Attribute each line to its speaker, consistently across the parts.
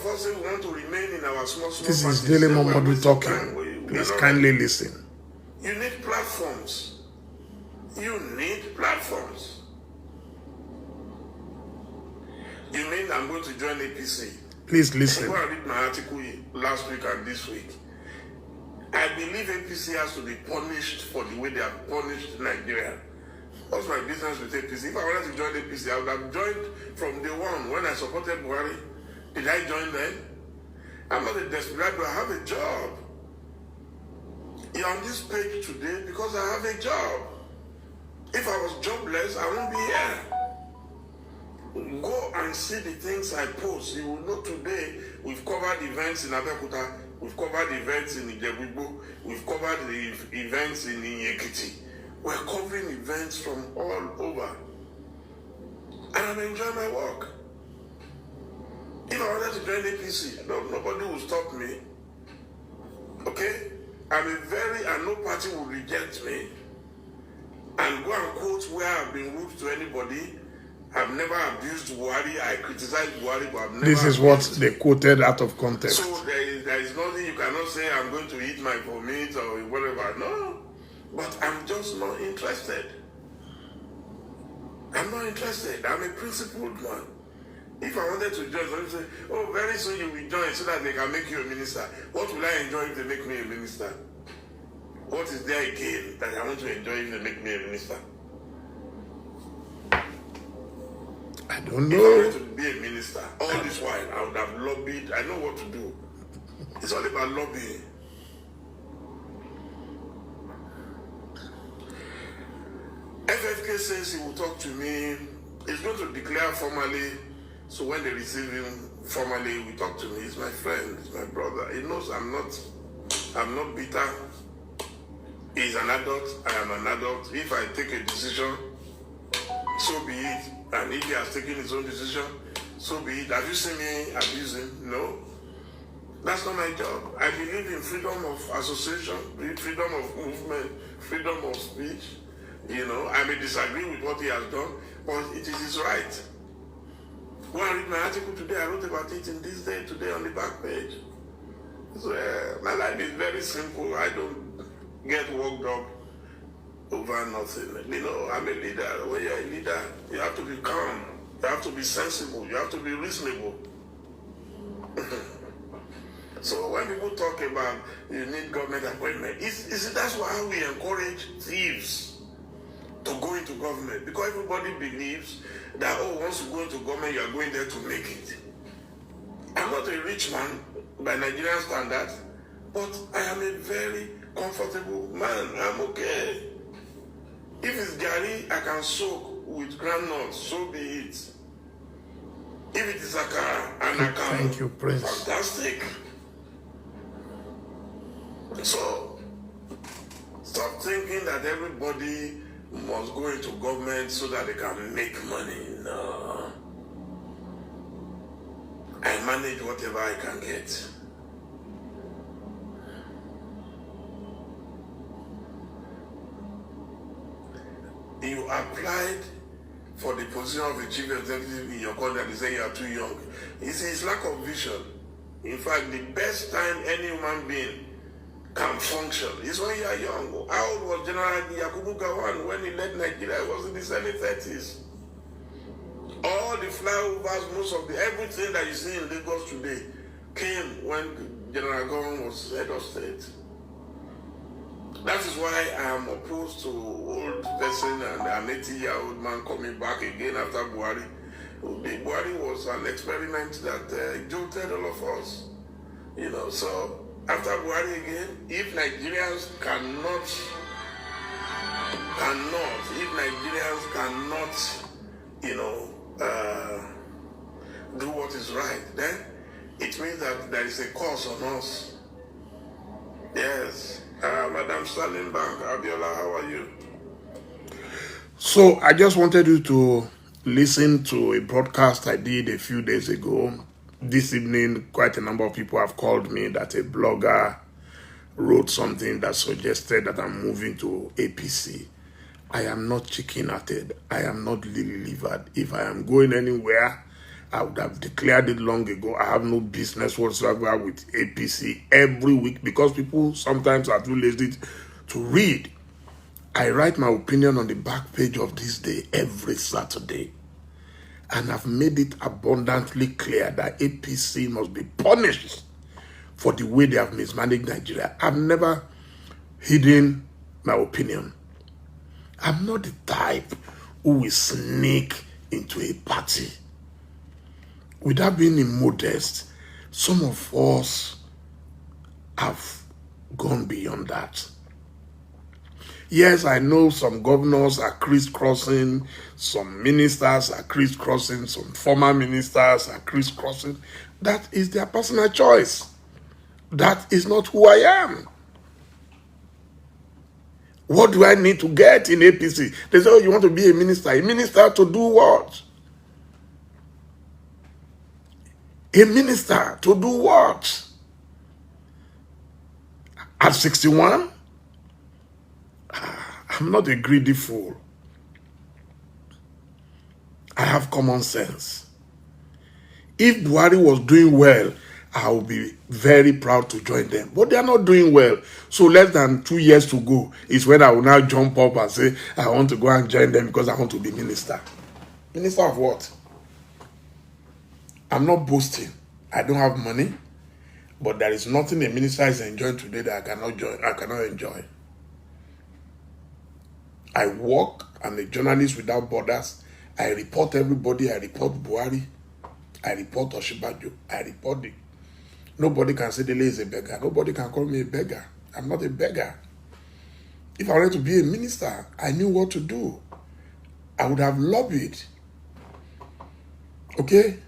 Speaker 1: of us say we want to remain in our small
Speaker 2: This
Speaker 1: parties.
Speaker 2: is Dele Momodu talking. Please kindly listen.
Speaker 1: You need platforms. You need platforms. You mean I'm going to join APC?
Speaker 2: Please listen.
Speaker 1: Go and read my article last week and this week. I believe APC has to be punished for the way they have punished Nigeria. What's my business with APC? If I wanted to join APC, I would have joined from day one when I supported Buhari. Did I join then? I'm not a desperate, but I have a job. You're on this page today because I have a job. If I was jobless, I won't be here. Go and see the things I post. You will know today we've covered events in Abeokuta, we've covered events in Ijebu, we've covered the events in Ekiti. We're covering events from all over. And I'm enjoying my work. If I wanted to join APC, nobody will stop me. Okay? And no party will reject me. And go and quote where I've been rude to anybody. I've never abused Buhari. I criticize Buhari, but I've never.
Speaker 2: This is what they quoted out of context.
Speaker 1: So there is nothing you cannot say. I'm going to eat my vomit or whatever. No, but I'm just not interested. I'm not interested. I'm a principled man. If I wanted to join, I would say, "Oh, very soon you will join so that they can make you a minister." What will I enjoy if they make me a minister? What is there again that I want to enjoy if they make me a minister?
Speaker 2: I don't know.
Speaker 1: If I wanted to be a minister, all this while I would have lobbied. I know what to do. It's all about lobbying. FFK says he will talk to me. He's going to declare formally. So when they receive him formally, we talk to me. He's my friend. He's my brother. He knows I'm not bitter. He's an adult. I am an adult. If I take a decision, so be it. And if he has taken his own decision, so be it. Have you seen me abuse him? No. That's not my job. I believe in freedom of association, freedom of movement, freedom of speech. You know, I may disagree with what he has done, but it is his right. Go and read my article today. I wrote about it in This Day today on the back page. So my life is very simple. I don't get worked up over nothing. You know, I'm a leader. When you're a leader, you have to be calm. You have to be sensible. You have to be reasonable. So when people talk about you need government appointment, that's why we encourage thieves to go into government, because everybody believes that, oh, once you go into government, you are going there to make it. I'm not a rich man by Nigerian standards, but I am a very comfortable man. I'm okay. If it's gari, I can soak with groundnuts, so be it. If it is akara and akara,
Speaker 2: thank you, Prince.
Speaker 1: Fantastic. So, stop thinking that everybody must go into government so that they can make money. No. I manage whatever I can get. You applied for the position of a chief executive in your country and they say you are too young. It's lack of vision. In fact, the best time any human being can function is when you are young. How old was General Yakubu Gowon when he led Nigeria? It was in the early 30s. All the flyovers, everything that you see in Lagos today came when General Gowon was head of state. That is why I am opposed to old person and an 80-year-old man coming back again after Buhari. Buhari was an experiment that jolted all of us. You know, so after Buhari again, if Nigerians cannot, you know, do what is right, then it means that there is a curse on us. Yes. Madam Sterling Bank, Abiola, how are you?
Speaker 2: So I just wanted you to listen to a broadcast I did a few days ago. This evening, quite a number of people have called me that a blogger wrote something that suggested that I'm moving to APC. I am not chicken-hearted. I am not lily-livered. If I am going anywhere, I would have declared it long ago. I have no business whatsoever with APC every week because people sometimes are too lazy to read. I write my opinion on the back page of This Day every Saturday. And I've made it abundantly clear that APC must be punished for the way they have mismanaged Nigeria. I've never hidden my opinion. I'm not the type who will sneak into a party. Without being immodest, some of us have gone beyond that. Yes, I know some governors are crisscrossing, some ministers are crisscrossing, some former ministers are crisscrossing. That is their personal choice. That is not who I am. What do I need to get in APC? They say, oh, you want to be a minister. A minister to do what? A minister to do what? At 61? I'm not a greedy fool. I have common sense. If Buhari was doing well, I will be very proud to join them. But they are not doing well. So less than 2 years to go is when I will now jump up and say, I want to go and join them because I want to be minister. Minister of what? I'm not boasting. I don't have money. But there is nothing a minister is enjoying today that I cannot enjoy. I work. I'm a journalist without borders. I report everybody. I report Buhari. I report Oshibajo. I report the... Nobody can say Dele is a beggar. Nobody can call me a beggar. I'm not a beggar. If I wanted to be a minister, I knew what to do. I would have lobbied. Okay?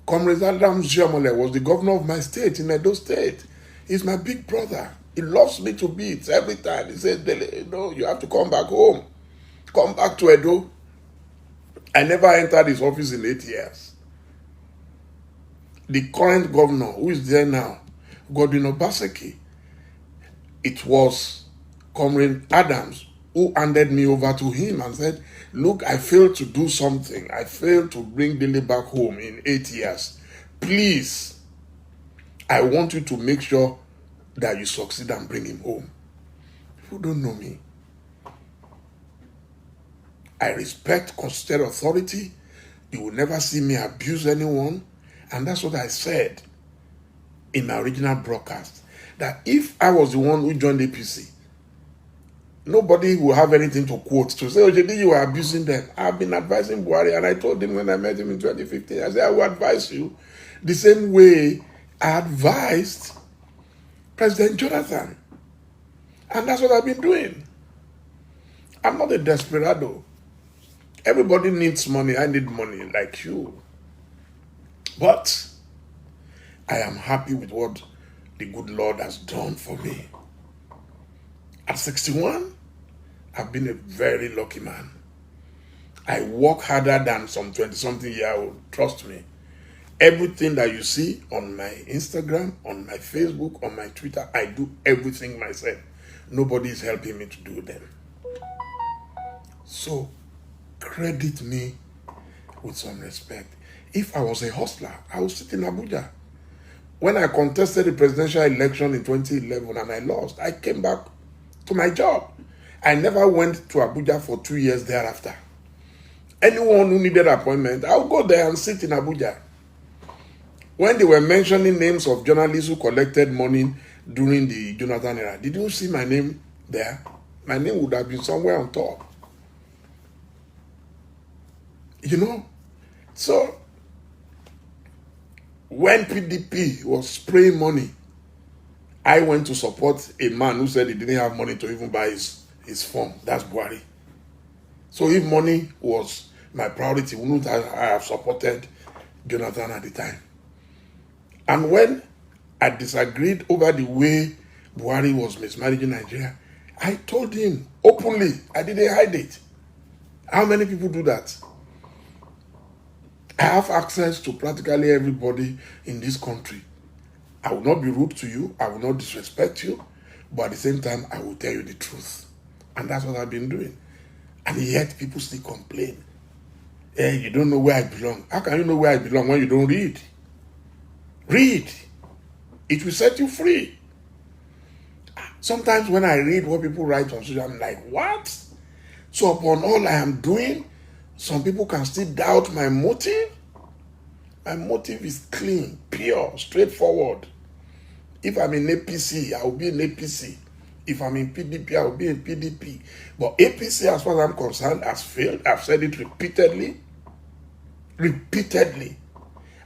Speaker 2: Comrade Adams Jiamole was the governor of my state in Edo State. He's my big brother. He loves me to bits every time. He says, Dele, no, you have to come back home. Come back to Edo. I never entered his office in 8 years. The current governor, who is there now, Godwin Obaseki, it was Comrade Adams who handed me over to him and said, look, I failed to do something. I failed to bring Dele back home in 8 years. Please, I want you to make sure that you succeed and bring him home. People don't know me. I respect constitutional authority. You will never see me abuse anyone. And that's what I said in my original broadcast. That if I was the one who joined APC, nobody will have anything to quote to say, oh, JD, you are abusing them. I've been advising Buhari, and I told him when I met him in 2015, I said, I will advise you the same way I advised President Jonathan. And that's what I've been doing. I'm not a desperado. Everybody needs money. I need money like you. But I am happy with what the good Lord has done for me. At 61, I've been a very lucky man. I work harder than some 20-something-year-old. Trust me. Everything that you see on my Instagram, on my Facebook, on my Twitter, I do everything myself. Nobody is helping me to do them. So, credit me with some respect. If I was a hustler, I would sit in Abuja. When I contested the presidential election in 2011 and I lost, I came back to my job. I never went to Abuja for 2 years thereafter. Anyone who needed an appointment, I would go there and sit in Abuja. When they were mentioning names of journalists who collected money during the Jonathan era, did you see my name there? My name would have been somewhere on top. You know? So, when PDP was spraying money, I went to support a man who said he didn't have money to even buy his form. That's Buhari. So if money was my priority, wouldn't I have supported Jonathan at the time? And when I disagreed over the way Buhari was mismanaging Nigeria, I told him openly. I didn't hide it. How many people do that? I have access to practically everybody in this country. I will not be rude to you. I will not disrespect you. But at the same time, I will tell you the truth. And that's what I've been doing. And yet, people still complain. You don't know where I belong. How can you know where I belong when you don't read? Read. It will set you free. Sometimes when I read what people write on social, I'm like, what? So upon all I am doing, some people can still doubt my motive. My motive is clean, pure, straightforward. If I'm in APC, I will be in APC. If I'm in PDP, I will be in PDP. But APC, as far as I'm concerned, has failed. I've said it repeatedly.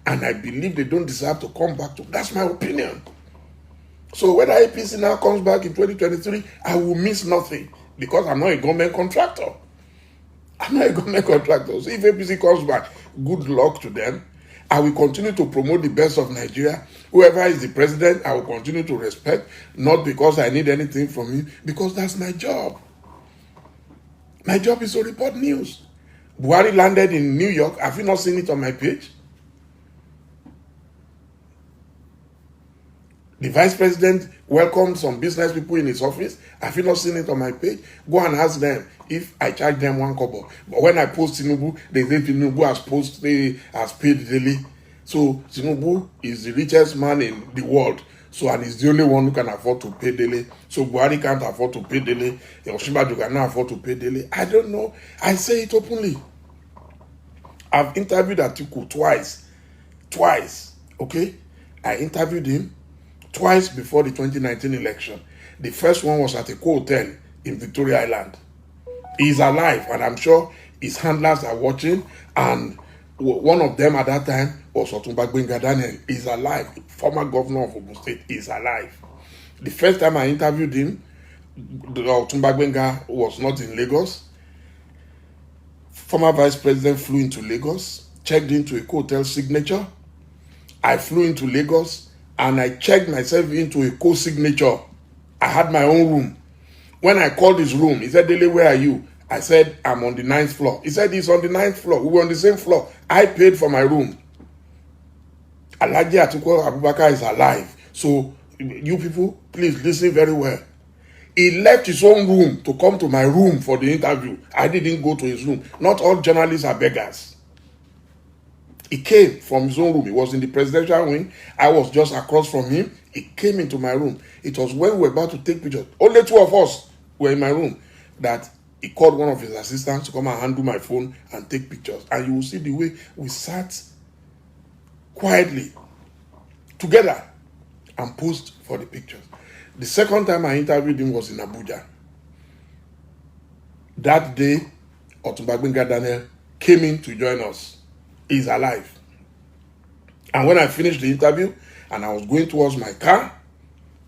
Speaker 2: And I believe they don't deserve to come back to. That's my opinion. So whether APC now comes back in 2023, I will miss nothing because I'm not a government contractor. So if APC comes back, good luck to them. I will continue to promote the best of Nigeria. Whoever is the president, I will continue to respect, not because I need anything from him, because that's my job. My job is to report news. Buhari landed in New York. Have you not seen it on my page? The vice president welcomed some business people in his office. Have you not seen it on my page? Go and ask them if I charge them 1 kobo. But when I post Tinubu, they say Tinubu has paid daily. So Tinubu is the richest man in the world. So, and he's the only one who can afford to pay daily. So Buhari can't afford to pay daily. Osinbajo cannot afford to pay daily. I don't know. I say it openly. I've interviewed Atiku twice. Okay? I interviewed him twice before the 2019 election. The first one was at a hotel in Victoria Island. He's alive, and I'm sure his handlers are watching. And one of them at that time was Otumba Gbenga Daniel. He's alive. Former governor of Ogun State is alive. The first time I interviewed him, Otumba Gbenga was not in Lagos. Former vice president flew into Lagos, checked into a hotel signature. I flew into Lagos, and I checked myself into a co-signature. I had my own room. When I called his room, he said, Dele, where are you? I said, I'm on the 9th floor. He said, he's on the 9th floor. We were on the same floor. I paid for my room. Alhaji Atiku Abubakar is alive. So, you people, please listen very well. He left his own room to come to my room for the interview. I didn't go to his room. Not all journalists are beggars. He came from his own room. He was in the presidential wing. I was just across from him. He came into my room. It was when we were about to take pictures. Only 2 of us were in my room. That he called one of his assistants to come and handle my phone and take pictures. And you will see the way we sat quietly together and posed for the pictures. The second time I interviewed him was in Abuja. That day, Otumba Gbenga Daniel came in to join us. He's alive. And when I finished the interview and I was going towards my car,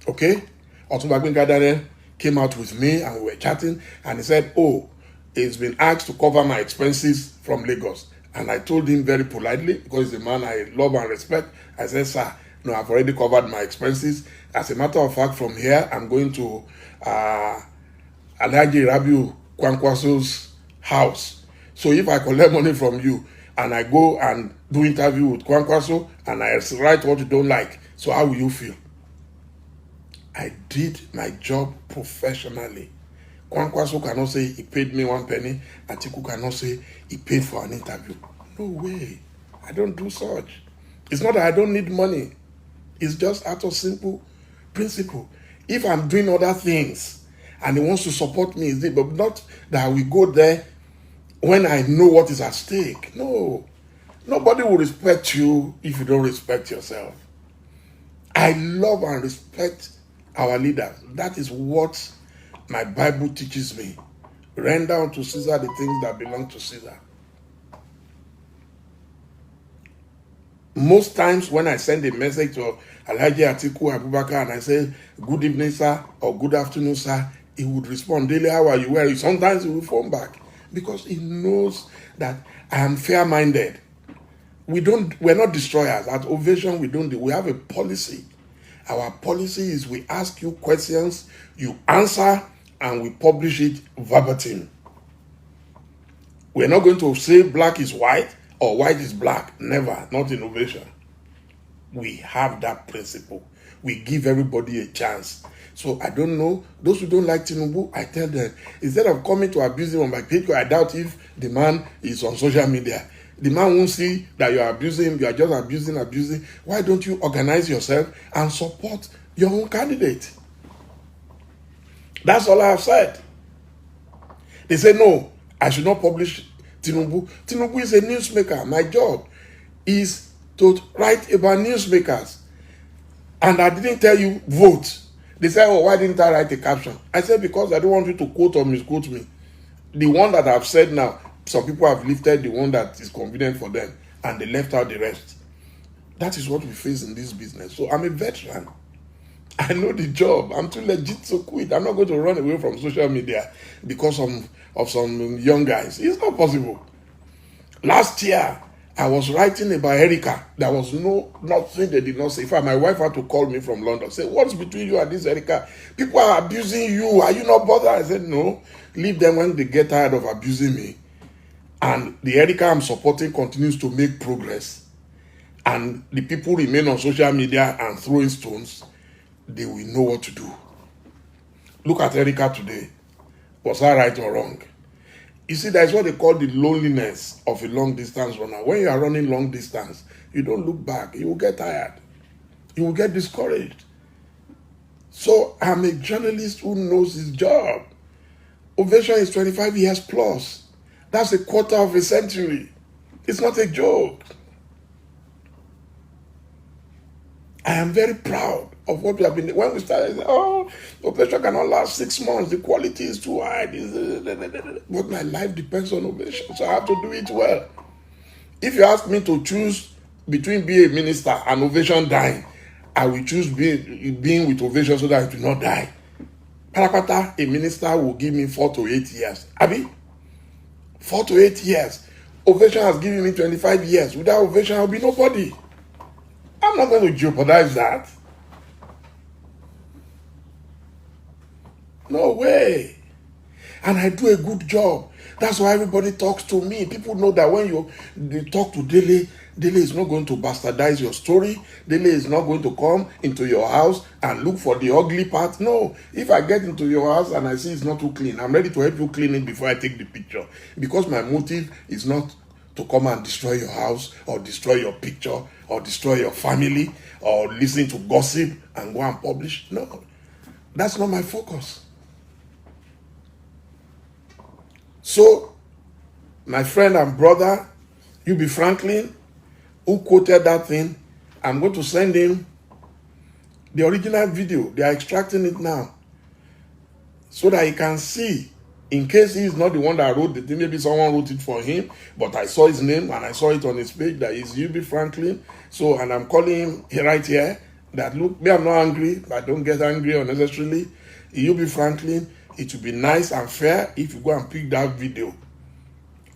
Speaker 2: okay, Otumba Gbenga Daniel came out with me and we were chatting, and he said, oh, he's been asked to cover my expenses from Lagos. And I told him very politely, because he's a man I love and respect, I said, sir, no, I've already covered my expenses. As a matter of fact, from here, I'm going to Alhaji Rabiu Kwankwaso's house. So if I collect money from you and I go and do interview with Kwankwaso and I write what you don't like, so how will you feel? I did my job professionally. Kwankwaso cannot say he paid me 1 penny. Atiku cannot say he paid for an interview. No way. I don't do such. It's not that I don't need money. It's just out of simple principle. If I'm doing other things and he wants to support me, but not that we go there when I know what is at stake. No. Nobody will respect you if you don't respect yourself. I love and respect our leaders. That is what my Bible teaches me. Render unto Caesar the things that belong to Caesar. Most times when I send a message to Alhaji Atiku Abubakar and I say, good evening, sir, or good afternoon, sir, he would respond, Dele, how are you? Where are you? Sometimes he will phone back because he knows that I am fair-minded. We're not destroyers. At Ovation, we have a policy. Our policy is we ask you questions, you answer, and we publish it verbatim. We're not going to say black is white or white is black. Never. Not innovation. we have that principle. We give everybody a chance. So I don't know. Those who don't like Tinubu, I tell them, instead of coming to abuse him on my page, I doubt if the man is on social media. The man won't see that you are abusing him, you are just abusing. Why don't you organize yourself and support your own candidate? That's all I have said. They say, no, I should not publish Tinubu. Tinubu is a newsmaker. My job is to write about newsmakers. And I didn't tell you, vote. They said, oh, why didn't I write a caption? I said, because I don't want you to quote or misquote me. The one that I've said now, some people have lifted the one that is convenient for them, and they left out the rest. That is what we face in this business. So I'm a veteran. I know the job. I'm too legit to quit. I'm not going to run away from social media because of some young guys. It's not possible. Last year, I was writing about Erica. There was nothing they did not say. In fact, my wife had to call me from London. Say, what's between you and this Erica? People are abusing you. Are you not bothered? I said, no. Leave them when they get tired of abusing me. And the Erica I'm supporting continues to make progress. And the people remain on social media and throwing stones. They will know what to do. Look at Erica today. Was I right or wrong? You see, that's what they call the loneliness of a long distance runner. When you are running long distance, you don't look back. You will get tired. You will get discouraged. So I'm a journalist who knows his job. Ovation is 25 years plus. That's a quarter of a century. It's not a joke. I am very proud of what we have been. When we started, Ovation cannot last 6 months. The quality is too high. But my life depends on Ovation, so I have to do it well. If you ask me to choose between being a minister and Ovation dying, I will choose being with Ovation so that it will not die. Parapata, a minister will give me 4 to 8 years. Abi? 4 to 8 years. Ovation has given me 25 years. Without Ovation, I'll be nobody. I'm not going to jeopardize that. No way. And I do a good job. That's why everybody talks to me. People know that when they talk to Dele, Dele is not going to bastardize your story. Dele is not going to come into your house and look for the ugly part. No. If I get into your house and I see it's not too clean, I'm ready to help you clean it before I take the picture. Because my motive is not to come and destroy your house or destroy your picture or destroy your family or listen to gossip and go and publish. No. That's not my focus. So, my friend and brother, UB Franklin, who quoted that thing, I'm going to send him the original video. They are extracting it now so that he can see, in case he is not the one that wrote the thing, maybe someone wrote it for him, but I saw his name and I saw it on his page that is UB Franklin. So, and I'm calling him right here that, look, me, I'm not angry, but don't get angry unnecessarily. UB Franklin, it will be nice and fair if you go and pick that video,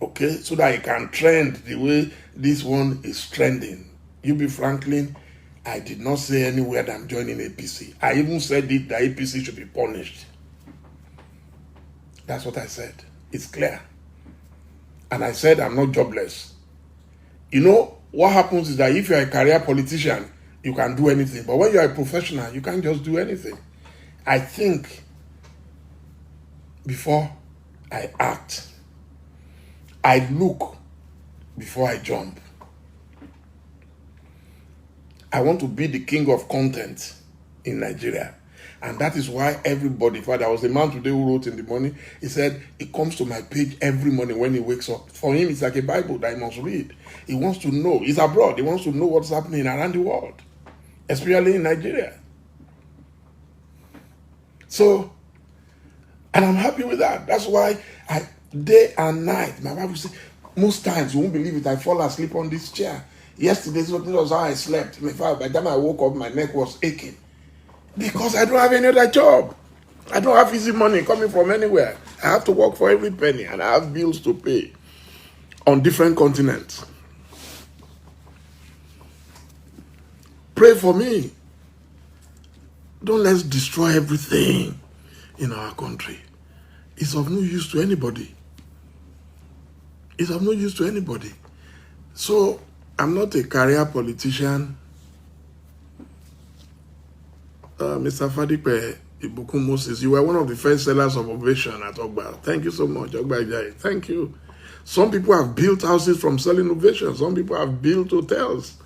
Speaker 2: okay, so that it can trend the way this one is trending. UB Franklin, I did not say anywhere that I'm joining APC. I even said it that APC should be punished. That's what I said. It's clear. And I said I'm not jobless. You know, what happens is that if you're a career politician, you can do anything. But when you're a professional, you can't just do anything. I think before I act. I look before I jump. I want to be the king of content in Nigeria. And that is why everybody, in fact, there was a man today who wrote in the morning, he said, he comes to my page every morning when he wakes up. For him, it's like a Bible that he must read. He wants to know. He's abroad. He wants to know what's happening around the world, especially in Nigeria. So, and I'm happy with that. That's why day and night, my wife will say, most times, you won't believe it, I fall asleep on this chair. Yesterday, this was how I slept. In fact, by the time I woke up, my neck was aching. Because I don't have any other job. I don't have easy money coming from anywhere. I have to work for every penny, and I have bills to pay on different continents. Pray for me. Don't let's destroy everything in our country. It's of no use to anybody. It's of no use to anybody. So, I'm not a career politician. Mr. Fadipe Ibukun Moses, you were one of the first sellers of Ovation at Ogba. Thank you so much, Ogba Ijai. Thank you. Some people have built houses from selling Ovation. Some people have built hotels.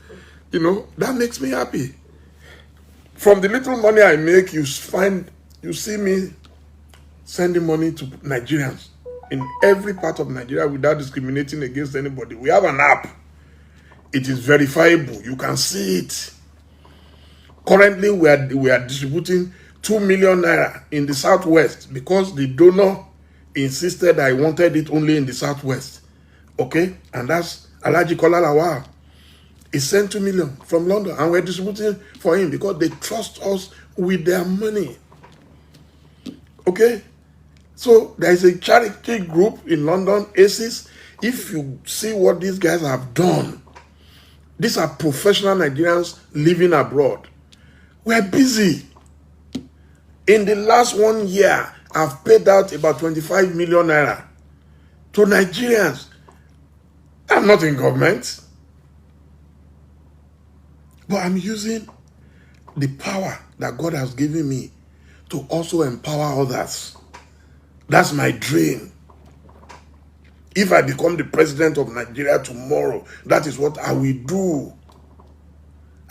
Speaker 2: You know, that makes me happy. From the little money I make, you see me sending money to Nigerians in every part of Nigeria without discriminating against anybody. We have an app. It is verifiable. You can see it. Currently, we are distributing 2 million naira in the Southwest because the donor insisted I wanted it only in the Southwest. Okay? And that's Alhaji Kola Lawal. He sent 2 million from London and we're distributing for him because they trust us with their money. Okay? So there is a charity group in London, ACES. If you see what these guys have done, these are professional Nigerians living abroad. We're busy. In the last 1 year, I've paid out about 25 million naira to Nigerians. I'm not in government, but I'm using the power that God has given me to also empower others. That's my dream. If I become the president of Nigeria tomorrow, that is what I will do.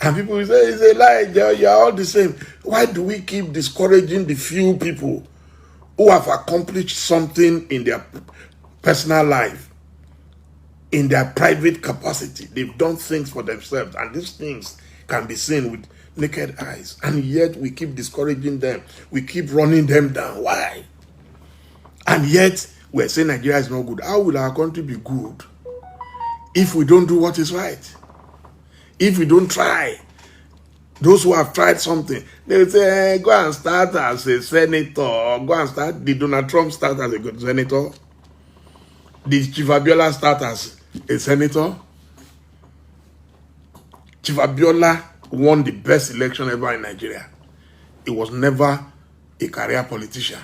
Speaker 2: And people will say, it's a lie, you're all the same. Why do we keep discouraging the few people who have accomplished something in their personal life, in their private capacity? They've done things for themselves, and these things can be seen with naked eyes. And yet we keep discouraging them. We keep running them down. Why? And yet we're saying Nigeria is not good. How will our country be good if we don't do what is right? If we don't try? Those who have tried something, they will say, go and start as a senator, or go and start. Did Donald Trump start as a good senator? Did Chief Abiola start as a senator? Chief Abiola won the best election ever in Nigeria. He was never a career politician,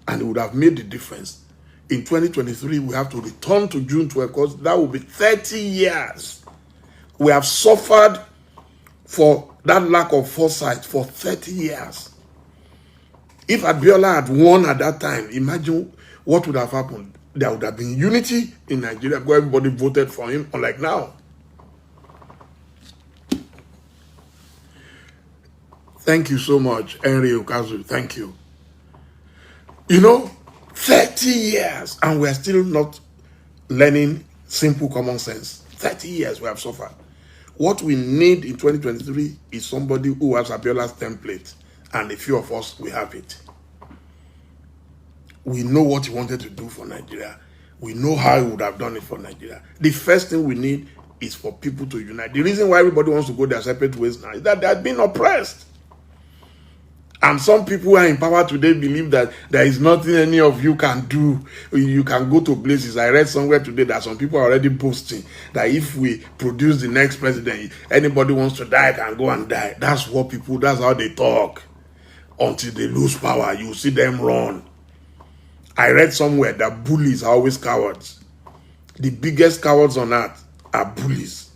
Speaker 2: and it would have made the difference. In 2023, we have to return to June 12 because that will be 30 years. We have suffered for that lack of foresight for 30 years. If Abiola had won at that time, imagine what would have happened. There would have been unity in Nigeria because everybody voted for him, unlike now. Thank you so much, Henry Okazu. Thank you. You know, 30 years and we're still not learning simple common sense. 30 years we have suffered. What we need in 2023 is somebody who has Abiola's template, and a few of us, we have it. We know what he wanted to do for Nigeria. We know how he would have done it for Nigeria. The first thing we need is for people to unite. The reason why everybody wants to go their separate ways now is that they have been oppressed. And some people who are in power today believe that there is nothing any of you can do. You can go to places. I read somewhere today that some people are already boasting that if we produce the next president, anybody wants to die can go and die. That's what people, that's how they talk. Until they lose power, you see them run. I read somewhere that bullies are always cowards. The biggest cowards on earth are bullies.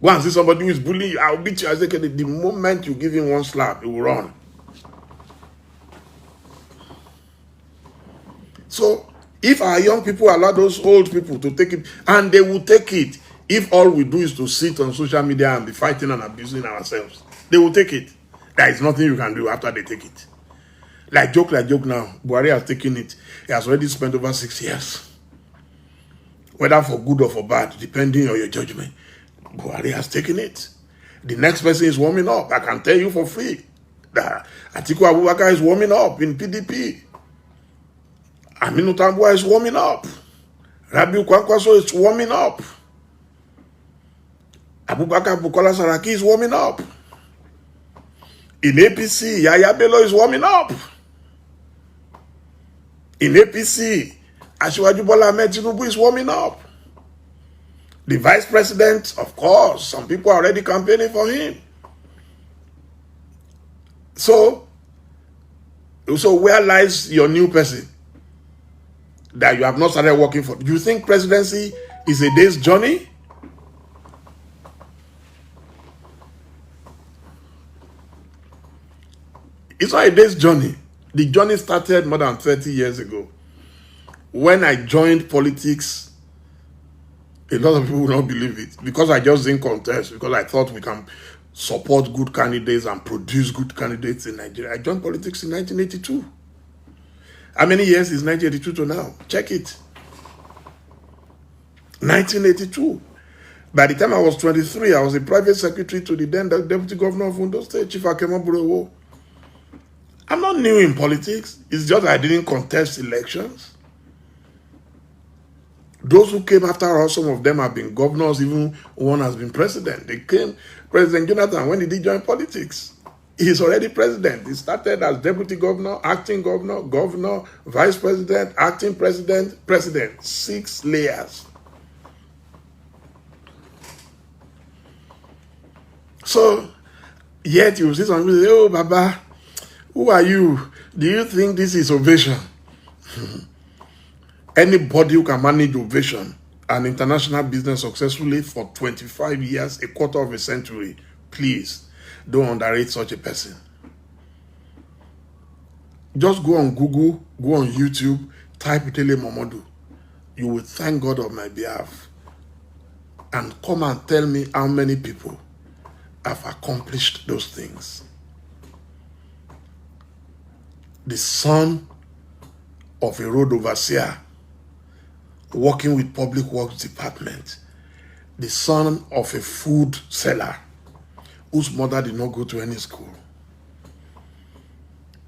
Speaker 2: Go and see somebody who is bullying you, I'll beat you. I say, okay, the moment you give him one slap, he will run. So, if our young people allow those old people to take it, and they will take it, if all we do is to sit on social media and be fighting and abusing ourselves, they will take it. There is nothing you can do after they take it. Like joke now, Buhari has taken it. He has already spent over 6 years. Whether for good or for bad, depending on your judgment. Buhari has taken it. The next person is warming up. I can tell you for free that Atiku Abubakar is warming up in PDP. Aminu Tambuwa is warming up. Rabiu Kwankwaso is warming up. Abubakar Bukola Saraki is warming up. In APC, Yaya Bello is warming up. In APC, Asiwaju Bola Ahmed Tinubu is warming up. The vice president, of course, some people are already campaigning for him. So where lies your new person that you have not started working for? Do you think presidency is a day's journey? Is a day's It's not a day's journey. The journey started more than 30 years ago. When I joined politics, a lot of people will not believe it because I just didn't contest, because I thought we can support good candidates and produce good candidates in Nigeria. I joined politics in 1982. How many years is 1982 to now? Check it. 1982. By the time I was 23, I was a private secretary to the then Deputy Governor of Ondo State, Chief Akema Burewo. I'm not new in politics. It's just I didn't contest elections. Those who came after us, some of them have been governors, even one has been president. They came, President Jonathan, when did he join politics? He's already president. He started as deputy governor, acting governor, governor, vice president, acting president, president. 6 layers. So, yet you see some people say, oh, Baba, who are you? Do you think this is ovation? Anybody who can manage ovation and international business successfully for 25 years, a quarter of a century, please don't underrate such a person. Just go on Google, go on YouTube, type Dele Momodu. You will thank God on my behalf. And come and tell me how many people have accomplished those things. The son of a road overseer working with public works department, the son of a food seller whose mother did not go to any school,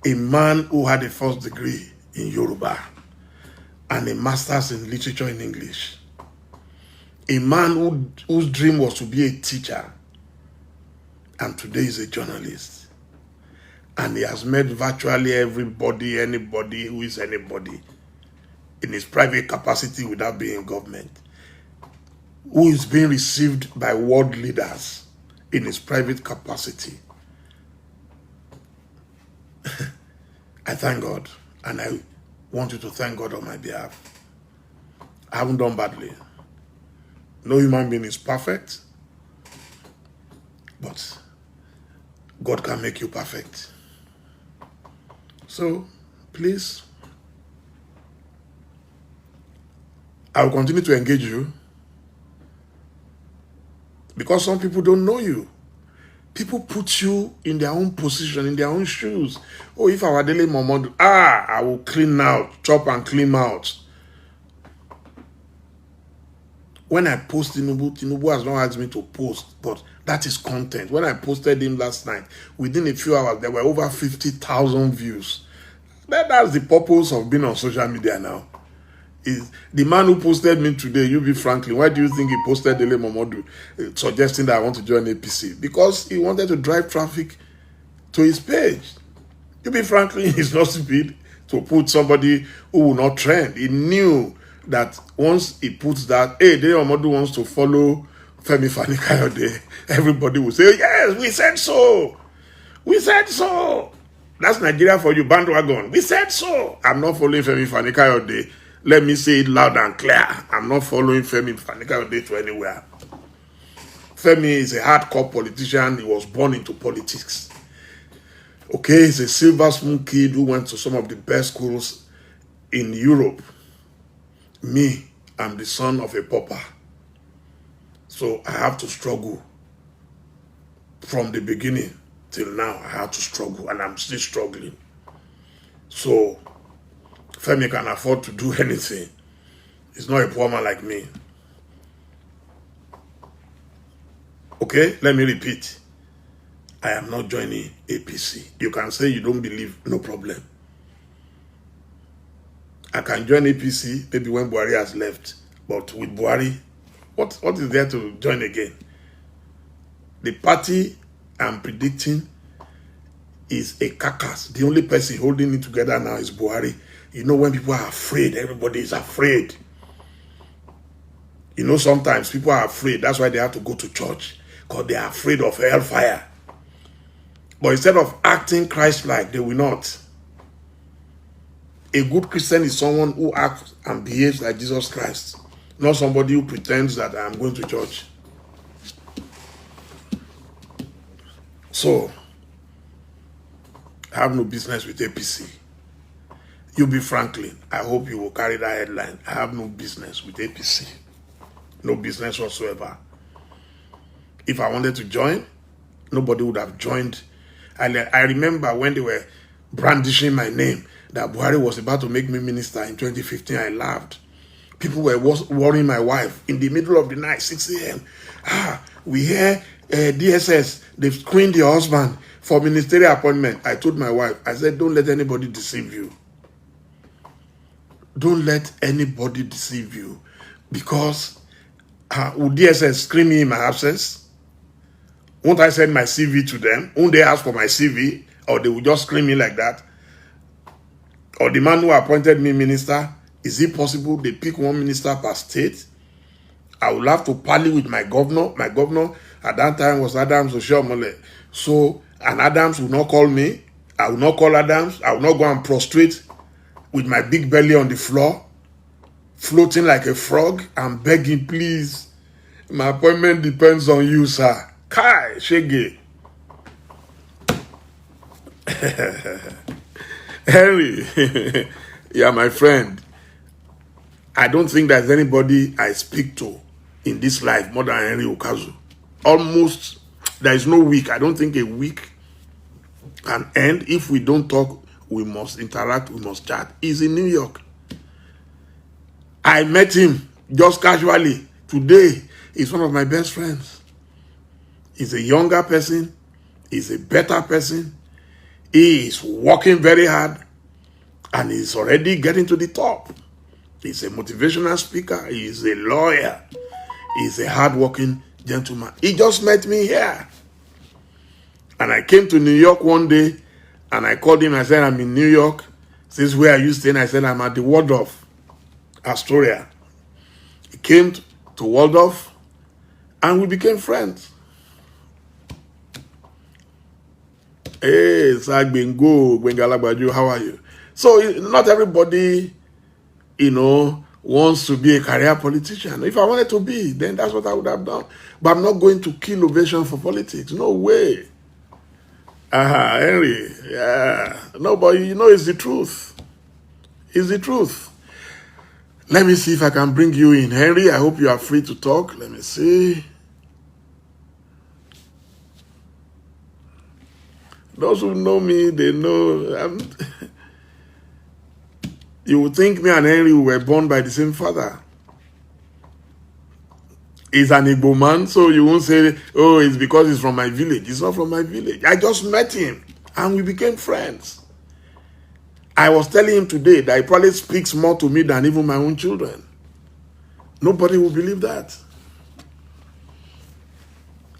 Speaker 2: a man who had a first degree in Yoruba and a master's in literature in English, a man whose dream was to be a teacher and today is a journalist, and he has met virtually everybody, anybody who is anybody in his private capacity without being in government, who is being received by world leaders in his private capacity. I thank God, and I want you to thank God on my behalf. I haven't done badly. No human being is perfect, but God can make you perfect. So, please, I will continue to engage you because some people don't know you. People put you in their own position, in their own shoes. Oh, if I were Dele Momodu, I will clean out, chop and clean out. When I post Tinubu has not asked me to post, but that is content. When I posted him last night, within a few hours, there were over 50,000 views. That's the purpose of being on social media now. Is the man who posted me today, UB Franklin, why do you think he posted Dele Momodu suggesting that I want to join APC? Because he wanted to drive traffic to his page. UB Franklin is not stupid to put somebody who will not trend. He knew that once he puts that, hey, Dele Momodu wants to follow Femi Fani-Kayode, everybody will say, yes, we said so. We said so. That's Nigeria for you, bandwagon. We said so. I'm not following Femi Fani-Kayode. Let me say it loud and clear. I'm not following Femi Fani-Kayode to anywhere. Femi is a hardcore politician. He was born into politics. Okay, he's a silver spoon kid who went to some of the best schools in Europe. Me, I'm the son of a pauper. So I have to struggle. From the beginning till now, I had to struggle, and I'm still struggling. So Femi can afford to do anything. He's not a poor man like me. Okay, let me repeat. I am not joining APC. You can say you don't believe, no problem. I can join APC maybe when Buhari has left. But with Buhari, what is there to join again? The party I'm predicting is a carcass. The only person holding it together now is Buhari. You know, when people are afraid, everybody is afraid. You know, sometimes people are afraid. That's why they have to go to church, because they are afraid of hellfire. But instead of acting Christ-like, they will not. A good Christian is someone who acts and behaves like Jesus Christ, not somebody who pretends that I'm going to church. So, I have no business with APC. You be Franklin. I hope you will carry that headline. I have no business with APC. No business whatsoever. If I wanted to join, nobody would have joined. I remember when they were brandishing my name, that Buhari was about to make me minister in 2015, I laughed. People were worrying my wife in the middle of the night, 6 a.m. We hear DSS, they've screened your husband for ministerial appointment. I told my wife, I said, don't let anybody deceive you. Don't let anybody deceive you. Because would DSS screen me in my absence? Won't I send my CV to them? Won't they ask for my CV? Or they will just screen me like that? Or the man who appointed me minister, is it possible they pick one minister per state? I will have to parley with my governor. My governor at that time was Adams Oshiomhole. So, and Adams will not call me. I will not call Adams. I will not go and prostrate with my big belly on the floor, floating like a frog and begging, please, my appointment depends on you, sir. Kai, Shege. Henry, yeah, my friend. I don't think there's anybody I speak to in this life more than Henry Okazu. Almost, there is no week. I don't think a week can end. If we don't talk, we must interact, we must chat. He's in New York. I met him just casually. Today, he's one of my best friends. He's a younger person. He's a better person. He is working very hard. And he's already getting to the top. He's a motivational speaker. He's a lawyer. He's a hardworking gentleman. He just met me here. And I came to New York one day, and I called him. I said, I'm in New York. Since where are you staying? I said, I'm at the Waldorf, Astoria. He came to Waldorf, and we became friends. Hey, Sagbingo, Bengalabaju, how are you? So not everybody, wants to be a career politician. If I wanted to be, then that's what I would have done. But I'm not going to kill Ovation for politics. No way. Henry. Yeah. No, but it's the truth. It's the truth. Let me see if I can bring you in. Henry, I hope you are free to talk. Let me see. Those who know me, they know. You would think me and Henry were born by the same father. He's an Igbo man, so you won't say, oh, it's because he's from my village. He's not from my village. I just met him, and we became friends. I was telling him today that he probably speaks more to me than even my own children. Nobody will believe that.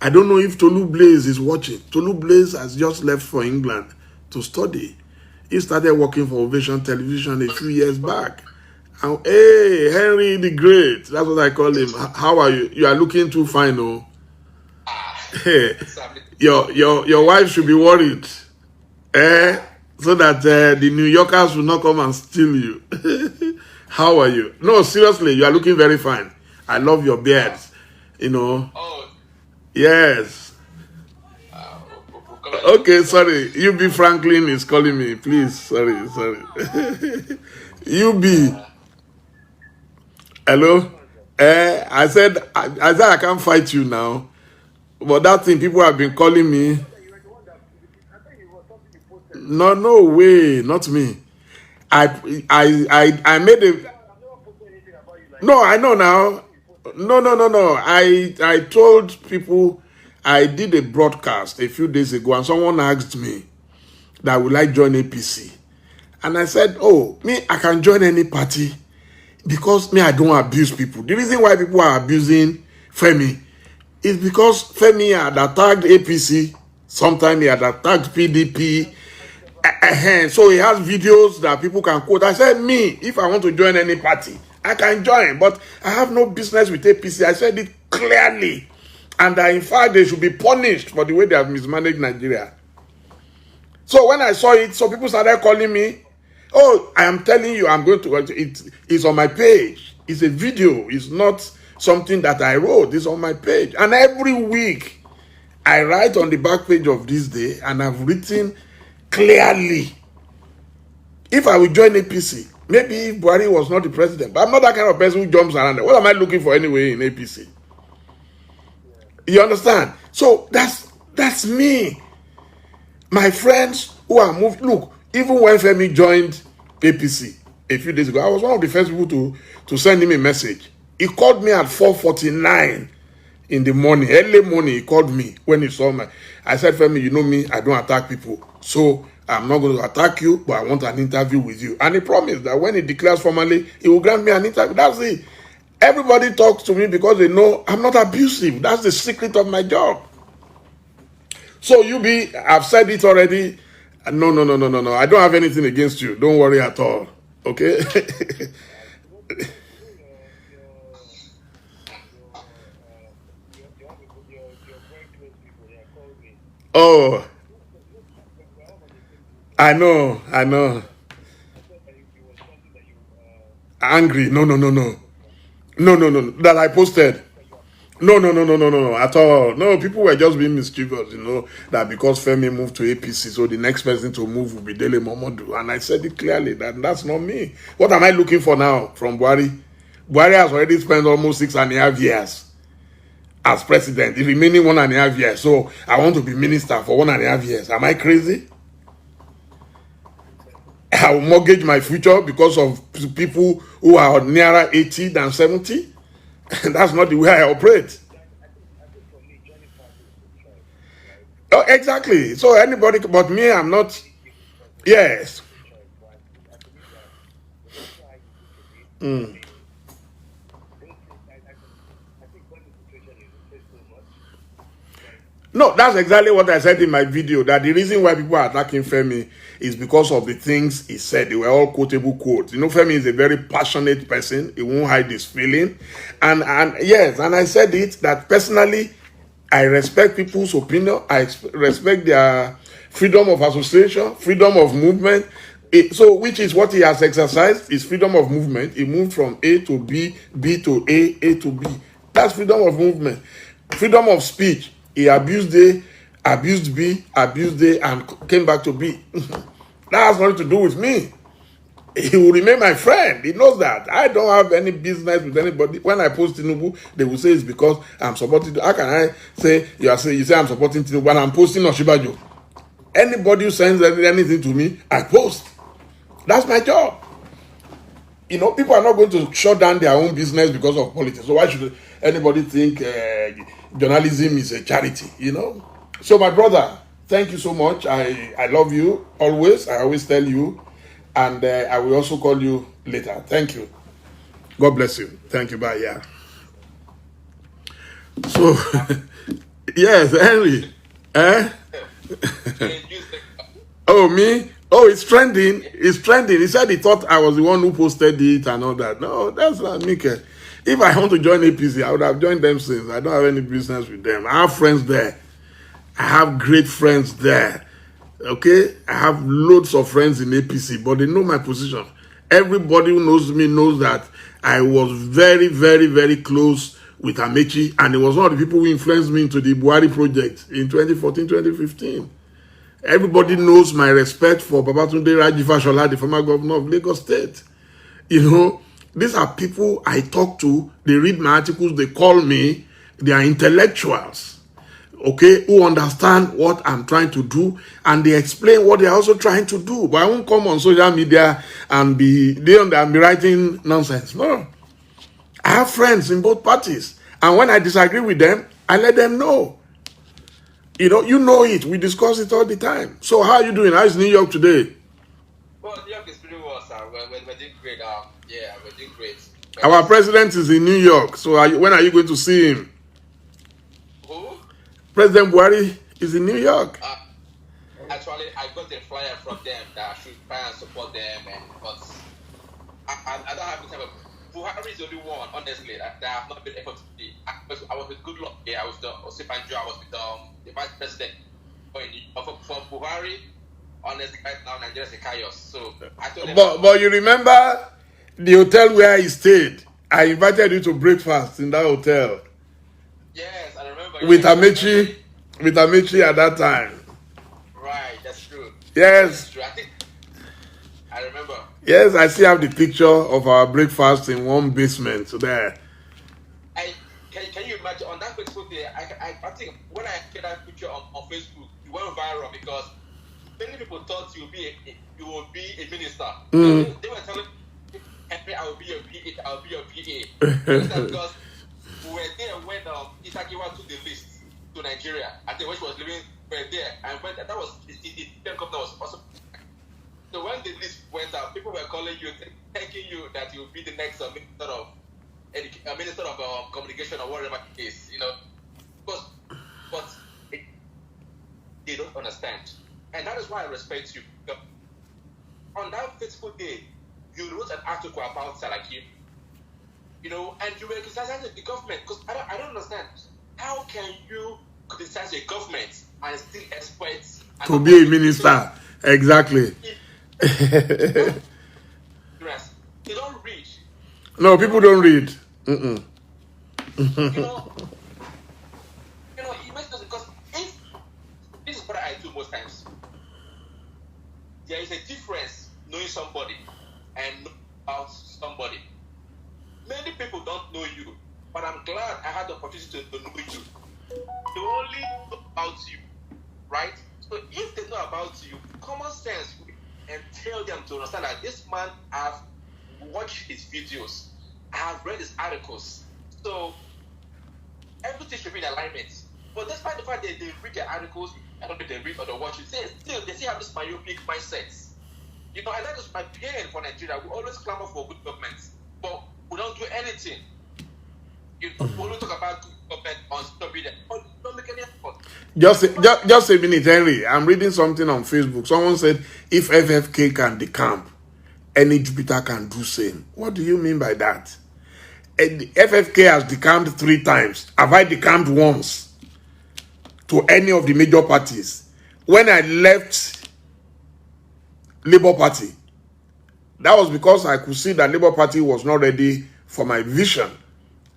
Speaker 2: I don't know if Tolu Blaze is watching. Tolu Blaze has just left for England to study. He started working for Ovation Television a few years back. And, hey, Henry the Great. That's what I call him. How are you? You are looking too fine, oh. Hey, your wife should be worried. So that the New Yorkers will not come and steal you. How are you? No, seriously, you are looking very fine. I love your beards. Oh. Yes. Okay, sorry. UB Franklin is calling me. Please, sorry. UB. Hello? I said I can't fight you now. But that thing, people have been calling me. No way, not me. I made a... No, I know now. No. I told people... I did a broadcast a few days ago, and someone asked me that would I join APC. And I said, I can join any party because I don't abuse people. The reason why people are abusing Femi is because Femi had attacked APC. Sometimes he had attacked PDP. So he has videos that people can quote. I said, if I want to join any party, I can join, but I have no business with APC. I said it clearly. And that in fact, they should be punished for the way they have mismanaged Nigeria. So when I saw it, so people started calling me, I am telling you, I'm going to, it's on my page. It's a video. It's not something that I wrote. It's on my page. And every week, I write on the back page of This Day, and I've written clearly. If I would join APC, maybe if Buhari was not the president, but I'm not that kind of person who jumps around. What am I looking for anyway in APC? You understand? So that's me. My friends who are moved. Look, even when Femi joined APC a few days ago, I was one of the first people to send him a message. He called me at 4:49 in the morning, early morning. He called me when he saw me. I said, Femi, you know me, I don't attack people. So I'm not going to attack you, but I want an interview with you. And he promised that when he declares formally, he will grant me an interview. That's it. Everybody talks to me because they know I'm not abusive. That's the secret of my job. So I've said it already. No. I don't have anything against you. Don't worry at all. Okay? Oh, I know. Angry. No. That I posted. No, at all. No, people were just being mischievous, that because Femi moved to APC, so the next person to move will be Dele Momodu. And I said it clearly that that's not me. What am I looking for now from Buhari? Buhari has already spent almost 6.5 years as president, the remaining 1.5 years. So I want to be minister for 1.5 years. Am I crazy? I will mortgage my future because of people who are nearer 80 than 70. That's not the way I operate. Oh, exactly. So anybody, but me, I'm not. Yes. No, that's exactly what I said in my video, that the reason why people are attacking Femi is because of the things he said. They were all quotable quotes. Femi is a very passionate person. He won't hide his feeling. And yes, and I said it, that personally, I respect people's opinion. I respect their freedom of association, freedom of movement. So, which is what he has exercised, is freedom of movement. He moved from A to B, B to A to B. That's freedom of movement. Freedom of speech. He abused A, abused B, abused A, and came back to B. That has nothing to do with me. He will remain my friend. He knows that. I don't have any business with anybody. When I post Tinubu, they will say it's because I'm supporting. How can I say you say I'm supporting Tinubu when I'm posting Oshibajo? Anybody who sends anything to me, I post. That's my job. People are not going to shut down their own business because of politics. So why should anybody think journalism is a charity? So my brother, thank you so much. I love you always. I always tell you. And I will also call you later. Thank you. God bless you. Thank you. Bye. Yeah. So, yes, Henry. Oh, me? Oh, it's trending. It's trending. He said he thought I was the one who posted it and all that. No, that's not me. If I want to join APC, I would have joined them since. I don't have any business with them. I have friends there. I have great friends there. Okay? I have loads of friends in APC, but they know my position. Everybody who knows me knows that I was very, very, very close with Amechi, and it was one of the people who influenced me into the Buhari project in 2014, 2015. Everybody knows my respect for Babatunde Raji Fashola, the former governor of Lagos State. These are people I talk to. They read my articles. They call me. They are intellectuals, okay, who understand what I'm trying to do, and they explain what they're also trying to do. But I won't come on social media and be writing nonsense. No. I have friends in both parties. And when I disagree with them, I let them know. You know it. We discuss it all the time. So how are you doing? How's New York today?
Speaker 3: Well, New York is pretty well, sir. We're doing great. We're doing great.
Speaker 2: Our president is in New York. So when are you going to see him?
Speaker 3: Who?
Speaker 2: President Buhari is in New York.
Speaker 3: Actually, I got a flyer from them that I should try and support them, but I don't have the time of. Buhari is the only one, honestly, that I have not been able to be. I was with Good Luck. I was the Osipanjo. I was with the vice president. For Buhari, honestly, right now Nigeria is a chaos. So I told them.
Speaker 2: But you remember the hotel where he stayed? I invited you to breakfast in that hotel.
Speaker 3: Yes, I remember.
Speaker 2: With Amechi at that time.
Speaker 3: Right, that's true.
Speaker 2: Yes.
Speaker 3: I think I remember.
Speaker 2: Yes, I still have the picture of our breakfast in one basement there.
Speaker 3: Can you imagine on that Facebook day? I think when I shared that picture on Facebook, it went viral because many people thought you would be a minister. They were telling me, Henry, I will be your PA. I will be your PA. Because we were there when Itakiwa took the list to Nigeria. I think when she was living, we were there, and when that was the governor was also. So when the list went out, people were calling you, thanking you that you will be the next minister of communication or whatever it is, you know. But they don't understand, and that is why I respect you. On that fateful day, you wrote an article about Saraki, you know, and you were criticizing the government because I don't understand. How can you criticize a government and still expect
Speaker 2: to be a minister? Exactly.
Speaker 3: They don't read.
Speaker 2: No, people don't read.
Speaker 3: You know, it makes sense because if this is what I do most times, there is a difference knowing somebody and knowing about somebody. Many people don't know you, but I'm glad I had the opportunity to know you. They only know about you, right? So if they know about you, common sense and tell them to understand that this man, I've watched his videos, I have read his articles, so everything should be in alignment. But despite the fact that they read their articles, I don't think they read or they watch it, they still have this myopic mindset. You know, and that is my pain for Nigeria. We always clamor for good government, but we don't do anything. You know, we only talk about good government on social media, but we don't make any effort.
Speaker 2: Just a minute, Henry. I'm reading something on Facebook. Someone said, if FFK can decamp, any Jupiter can do same. What do you mean by that? And FFK has decamped 3 times. Have I decamped once to any of the major parties? When I left Labour Party, that was because I could see that Labour Party was not ready for my vision.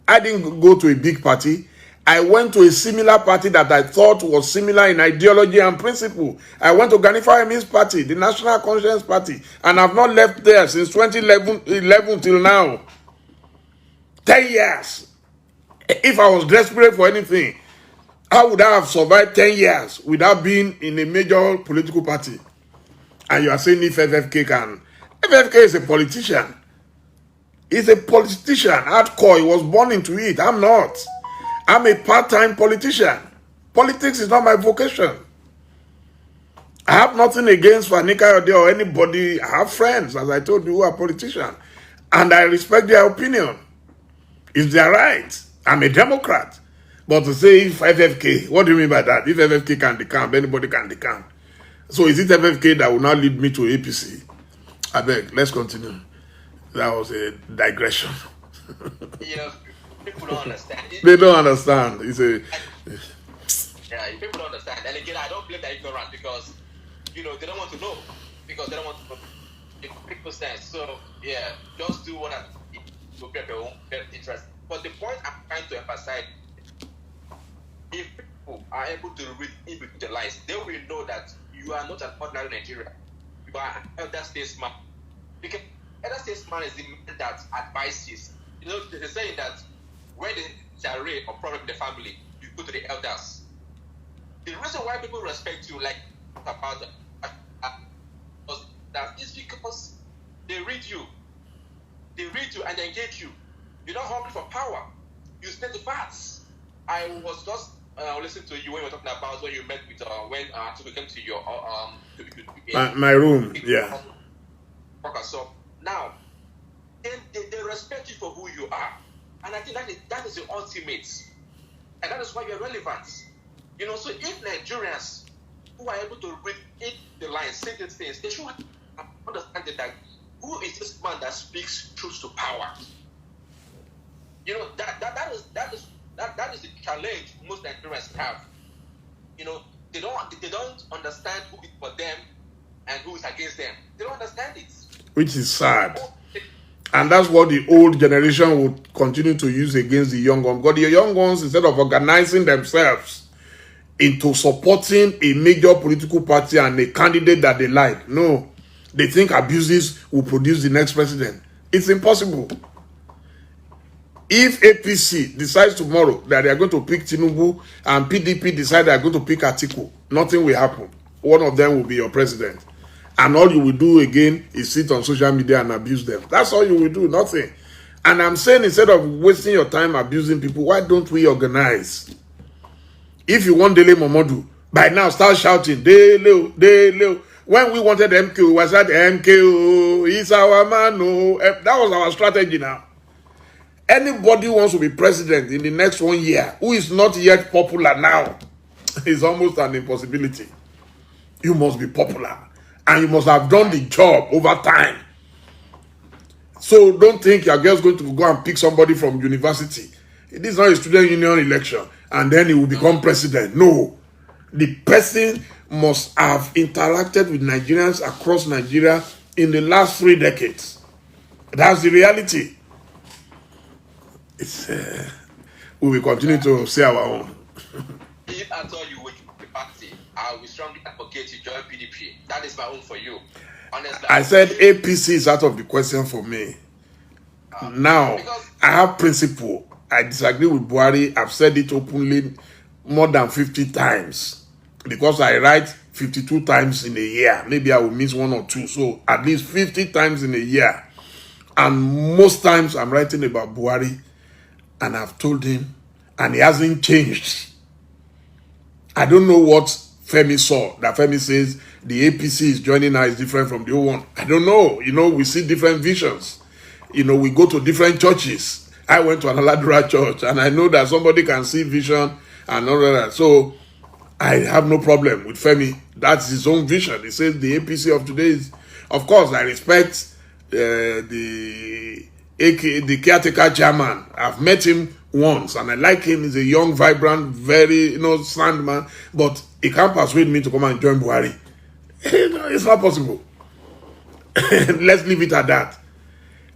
Speaker 2: I didn't go to a big party. I went to a similar party that I thought was similar in ideology and principle. I went to Gani Fawehinmi's party, the National Conscience Party, and I've not left there since 2011 till now. 10 years. If I was desperate for anything, how would I have survived 10 years without being in a major political party? And you are saying if FFK can. FFK is a politician. He's a politician, hardcore. He was born into it. I'm not. I'm a part-time politician. Politics is not my vocation. I have nothing against Fani Kayode or anybody. I have friends, as I told you, who are politicians. And I respect their opinion. It's their right. I'm a Democrat. But to say if FFK, what do you mean by that? If FFK can decamp, anybody can decamp. So is it FFK that will now lead me to APC? I beg, let's continue. That was a digression.
Speaker 3: You know, people don't understand.
Speaker 2: They don't understand. It's a...
Speaker 3: Yeah, people don't understand. And again, I don't blame the ignorant because, you know, they don't want to know. Because they don't want to know. It makes sense. So, yeah, just do what to prepare your own interest. But the point I'm trying to emphasize, if people are able to read in between the lines, they will know that you are not an ordinary Nigerian. You are an elder statesman. Because elder statesman is the man that advises. You know, they're saying that when there's a rape or problem in the family, you go to the elders. The reason why people respect you, like about that, is because they read you. They read you and they engage you. You're not hungry for power. You state the facts. I was just listening to you when you were talking about when you met with when we came to your
Speaker 2: my room. Yeah.
Speaker 3: So now, they respect you for who you are, and I think that is the ultimate, and that is why you're relevant. You know, so if Nigerians who are able to read in the lines, say these things, they should understand that who is this man that speaks truth to power? You know, that is the challenge most Nigerians have. You know, they don't understand who is for them and who is against them. They don't understand it.
Speaker 2: Which is sad. And that's what the old generation would continue to use against the young ones. Because the young ones, instead of organizing themselves into supporting a major political party and a candidate that they like. No, they think abuses will produce the next president. It's impossible. If APC decides tomorrow that they are going to pick Tinubu and PDP decide they are going to pick Atiku, nothing will happen. One of them will be your president. And all you will do again is sit on social media and abuse them. That's all you will do, nothing. And I'm saying, instead of wasting your time abusing people, why don't we organize? If you want Dele Momodu, by now start shouting, Dele, Dele. When we wanted MKO, was that MKO? He's our man. Oh. That was our strategy now. Anybody who wants to be president in the next 1 year, who is not yet popular now, is almost an impossibility. You must be popular. And you must have done the job over time. So don't think you're just going to go and pick somebody from university. This is not a student union election. And then he will become president. No. The person must have interacted with Nigerians across Nigeria in the last 3 decades. That's the reality. We will continue to say our own.
Speaker 3: If I told you which party, I will strongly advocate you join PDP. That is my own for you. Honestly,
Speaker 2: I said APC is out of the question for me. Now, I have principle. I disagree with Buhari. I've said it openly more than 50 times. Because I write 52 times in a year. Maybe I will miss 1 or 2. So at least 50 times in a year. And most times I'm writing about Buhari. And I've told him. And he hasn't changed. I don't know what Femi saw. That Femi says the APC is joining now is different from the old one. I don't know. You know, we see different visions. You know, we go to different churches. I went to an Aladura church. And I know that somebody can see vision and all that. So I have no problem with Femi. That's his own vision. He says the APC of today is, of course, I respect the caretaker chairman. I've met him once and I like him. He's a young, vibrant, very, sound man. But he can't persuade me to come and join Buhari. It's not possible. Let's leave it at that.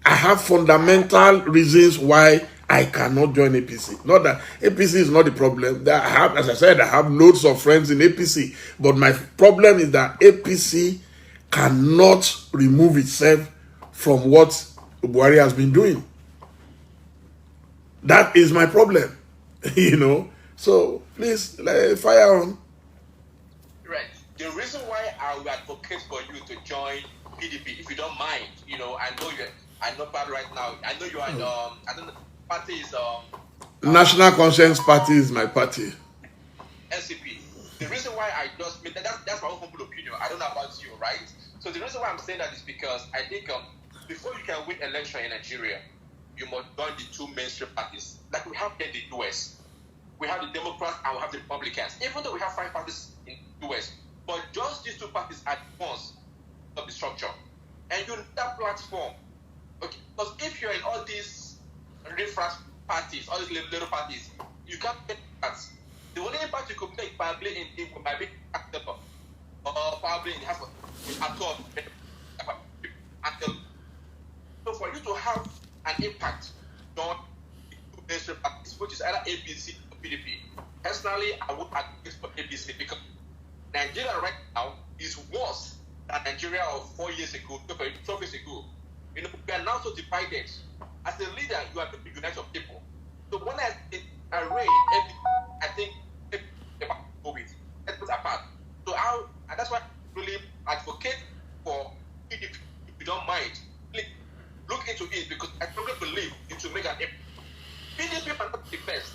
Speaker 2: I have fundamental reasons why I cannot join APC. Not that APC is not the problem. As I said, I have loads of friends in APC. But my problem is that APC cannot remove itself from what Buhari has been doing. That is my problem. So please, fire on.
Speaker 3: Right. The reason why I will advocate for you to join PDP, if you don't mind, I know part right now. I know you are I don't know. Party is
Speaker 2: National Conscience Party is my party.
Speaker 3: NCP. The reason why I just made that's my own humble opinion. I don't know about you, right? So the reason why I'm saying that is because I think before you can win election in Nigeria, you must join the 2 mainstream parties. Like we have in the US. We have the Democrats and we have the Republicans. Even though we have 5 parties in the US, but just these 2 parties at once of the structure. And you need that platform. Okay, because if you're in all these different parties, all these little parties, you can't get that. The only impact you could make probably might be acceptable, or probably in the house at all. So for you to have an impact on the 2 mainstream parties, which is either APC or PDP, personally I would advocate for APC because Nigeria right now is worse than Nigeria of 4 years ago, 12 years ago. We are now so divided. As a leader, you are going to unite your people. So when I array everything, I think go with let's put apart. So and that's why I really advocate for PDP. If you don't mind, please look into it because I strongly believe it will make an impact. PDP might not be the best,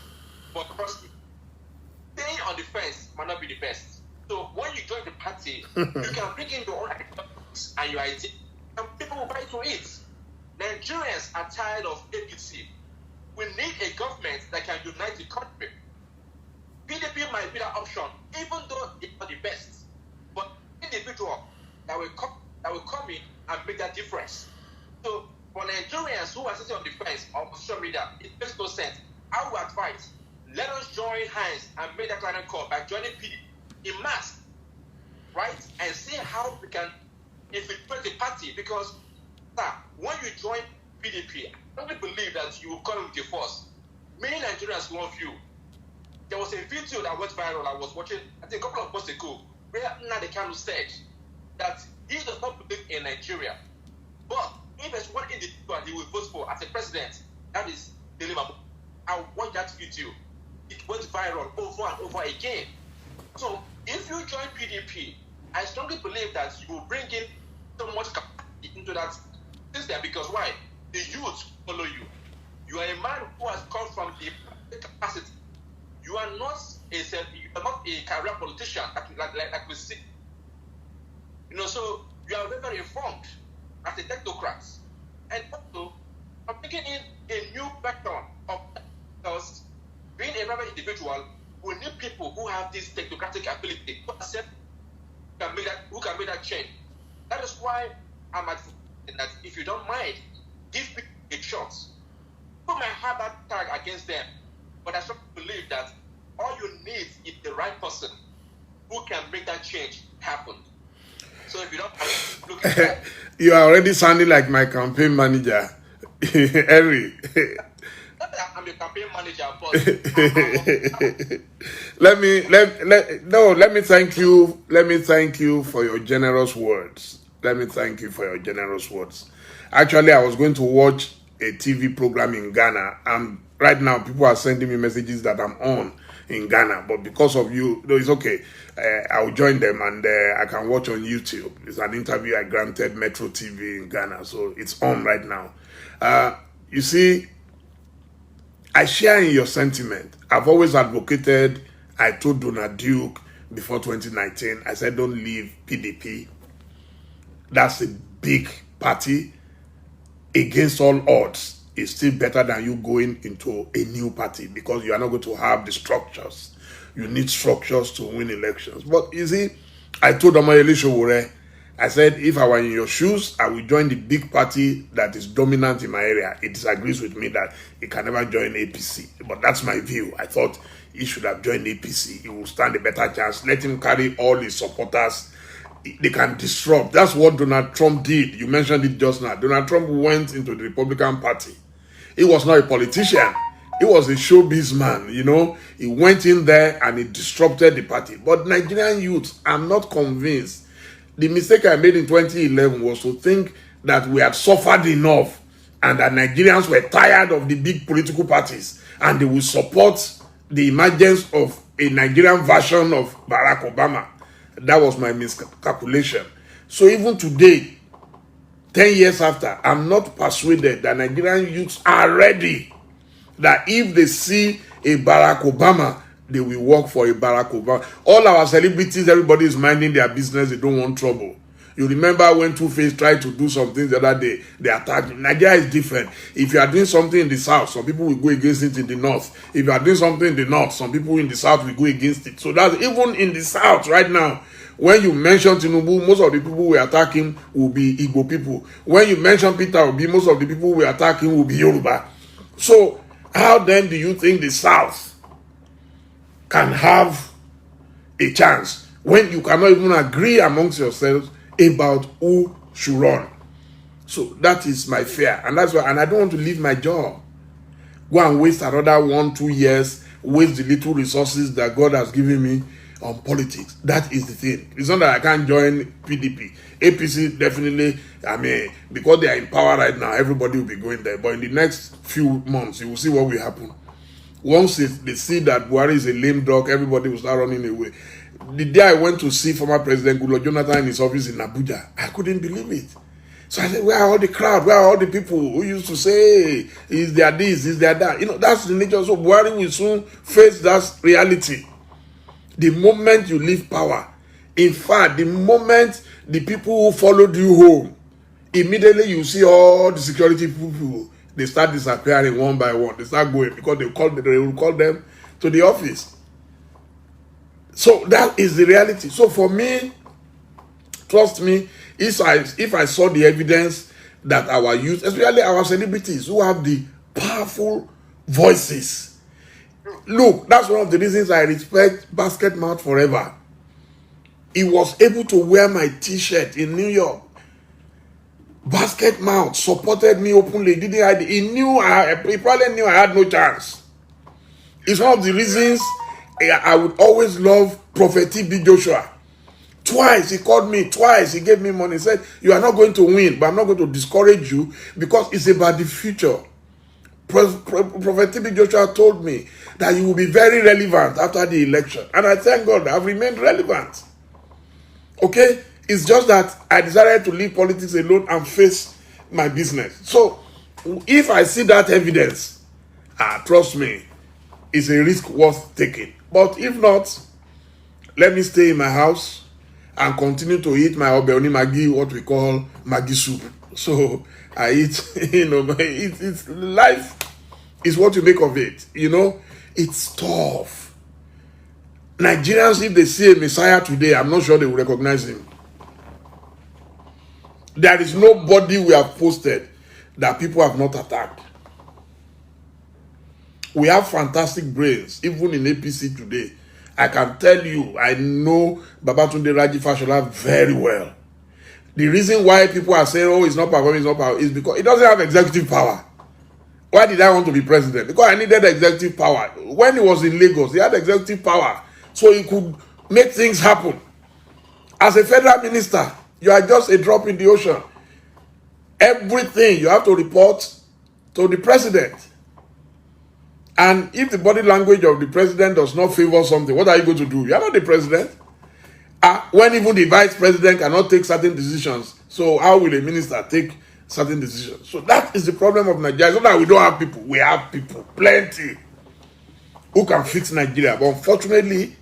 Speaker 3: but trust me, staying on the fence might not be the best. So when you join the party, you can bring in your own ideas and your idea, and people will buy into it. Nigerians are tired of APC. We need a government that can unite the country. PDP might be that option, even though it's not the best. But individual that will come in and make that difference. So for Nigerians who are sitting on the fence on social media, it makes no sense. I would advise, let us join hands and make that kind of call by joining PDP in mass, right? And see how we can infiltrate the party because when you join PDP, I don't believe that you will come with your force. Many Nigerians love you. There was a video that went viral. I was watching, I think, a couple of months ago, where Nnamdi Kanu said that he does not believe in Nigeria. But if there's one individual he will vote for as a president, that is Dele Momodu. I watched that video. It went viral over and over again. So if you join PDP, I strongly believe that you will bring in so much capacity into that system, because why? The youth follow you. You are a man who has come from the capacity. You are not a career politician like we see. So you are very, very informed as a technocrat. And also, I'm thinking in a new vector of, because being a private individual, we need people who have this technocratic ability to accept who can make that change. That is why I'm advocating that if you don't mind, give people a shot. People might have that tag against them, but I strongly believe that all you need is the right person who can make that change happen. So if you don't look at that,
Speaker 2: you are already sounding like my campaign manager, Henry.
Speaker 3: I'm the campaign manager, but
Speaker 2: let me thank you. Let me thank you for your generous words. Let me thank you for your generous words. Actually, I was going to watch a TV program in Ghana, and right now people are sending me messages that I'm on in Ghana, but because of you, no, it's okay. I'll join them, and I can watch on YouTube. It's an interview I granted Metro TV in Ghana, so it's on right now. You see, I share in your sentiment. I've always advocated, I told Donald Duke before 2019, I said don't leave PDP. That's a big party. Against all odds, it's still better than you going into a new party, because you are not going to have the structures. You need structures to win elections. But you see, I told Omoyele Sowore, I said, if I were in your shoes, I will join the big party that is dominant in my area. It disagrees with me that he can never join APC. But that's my view. I thought he should have joined APC. He will stand a better chance. Let him carry all his supporters. They can disrupt. That's what Donald Trump did. You mentioned it just now. Donald Trump went into the Republican Party. He was not a politician. He was a showbiz man, He went in there and he disrupted the party. But Nigerian youth, I'm not convinced. The mistake I made in 2011 was to think that we had suffered enough and that Nigerians were tired of the big political parties and they will support the emergence of a Nigerian version of Barack Obama. That was my miscalculation. So even today, 10 years after, I'm not persuaded that Nigerian youths are ready. That if they see a Barack Obama, they will work for a Barack Obama. All our celebrities, everybody is minding their business. They don't want trouble. You remember when Two-Face tried to do something the other day, they attacked him. Nigeria is different. If you are doing something in the south, some people will go against it in the north. If you are doing something in the north, some people in the south will go against it. So that's even in the south right now. When you mention Tinubu, most of the people who attack him will be Igbo people. When you mention Peter Obi, most of the people who attack him will be Yoruba. So how then do you think the south can have a chance when you cannot even agree amongst yourselves about who should run? So that is my fear, and that's why. And I don't want to leave my job, go and waste another 1-2 years, waste the little resources that God has given me on politics. That is the thing. It's not that I can't join PDP. APC definitely, because they are in power right now, everybody will be going there. But in the next few months, you will see what will happen. Once they see that Buhari is a lame dog, everybody will start running away. The day I went to see former President Goodluck Jonathan in his office in Abuja, I couldn't believe it. So I said, where are all the crowd? Where are all the people who used to say, is there this, is there that? That's the nature. So Buhari will soon face that reality. The moment you leave power, in fact, the moment the people who followed you home, immediately you see all the security people, they start disappearing one by one. They start going because they will call them to the office. So that is the reality. So for me, trust me, if I saw the evidence that our youth, especially our celebrities who have the powerful voices, look, that's one of the reasons I respect Basket Mouth forever. He was able to wear my t-shirt in New York. Basket Mouth supported me openly. He probably knew I had no chance. It's one of the reasons I would always love Prophet T.B. Joshua. Twice he called me, twice he gave me money. He said, you are not going to win, but I'm not going to discourage you because it's about the future. Prophet T.B. Joshua told me that you will be very relevant after the election. And I thank God I've remained relevant. Okay? It's just that I decided to leave politics alone and face my business. So, if I see that evidence, trust me, it's a risk worth taking. But if not, let me stay in my house and continue to eat my obeoni Maggi, what we call Maggi soup. So I eat, it's life is what you make of it. It's tough. Nigerians, if they see a Messiah today, I'm not sure they will recognize him. There is nobody we have posted that people have not attacked. We have fantastic brains, even in APC today. I can tell you, I know Babatunde Raji Fashola very well. The reason why people are saying, oh, it's not performing, is because it doesn't have executive power. Why did I want to be president? Because I needed executive power. When he was in Lagos, he had executive power. So he could make things happen. As a federal minister, you are just a drop in the ocean. Everything you have to report to the president. And if the body language of the president does not favor something, what are you going to do? You are not the president. When even the vice president cannot take certain decisions, so how will a minister take certain decisions? So that is the problem of Nigeria. It's not that we don't have people. We have people, plenty, who can fix Nigeria. But unfortunately,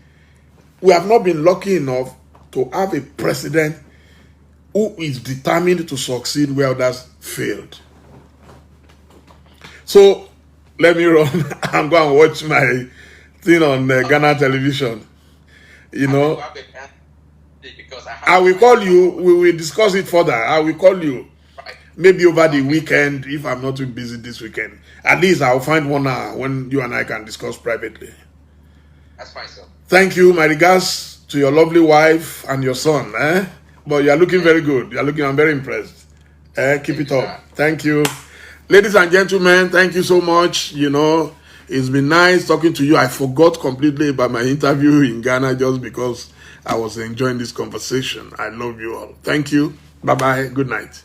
Speaker 2: we have not been lucky enough to have a president who is determined to succeed where others failed. So, let me run and go and watch my thing on Ghana television. I will call you. We will discuss it further. I will call you. Maybe over the weekend, if I'm not too busy this weekend. At least I'll find 1 hour when you and I can discuss privately.
Speaker 3: That's fine, sir.
Speaker 2: Thank you. My regards to your lovely wife and your son. But you are looking very good. I'm very impressed. Keep it up. Thank you. Ladies and gentlemen, thank you so much. It's been nice talking to you. I forgot completely about my interview in Ghana just because I was enjoying this conversation. I love you all. Thank you. Bye-bye. Good night.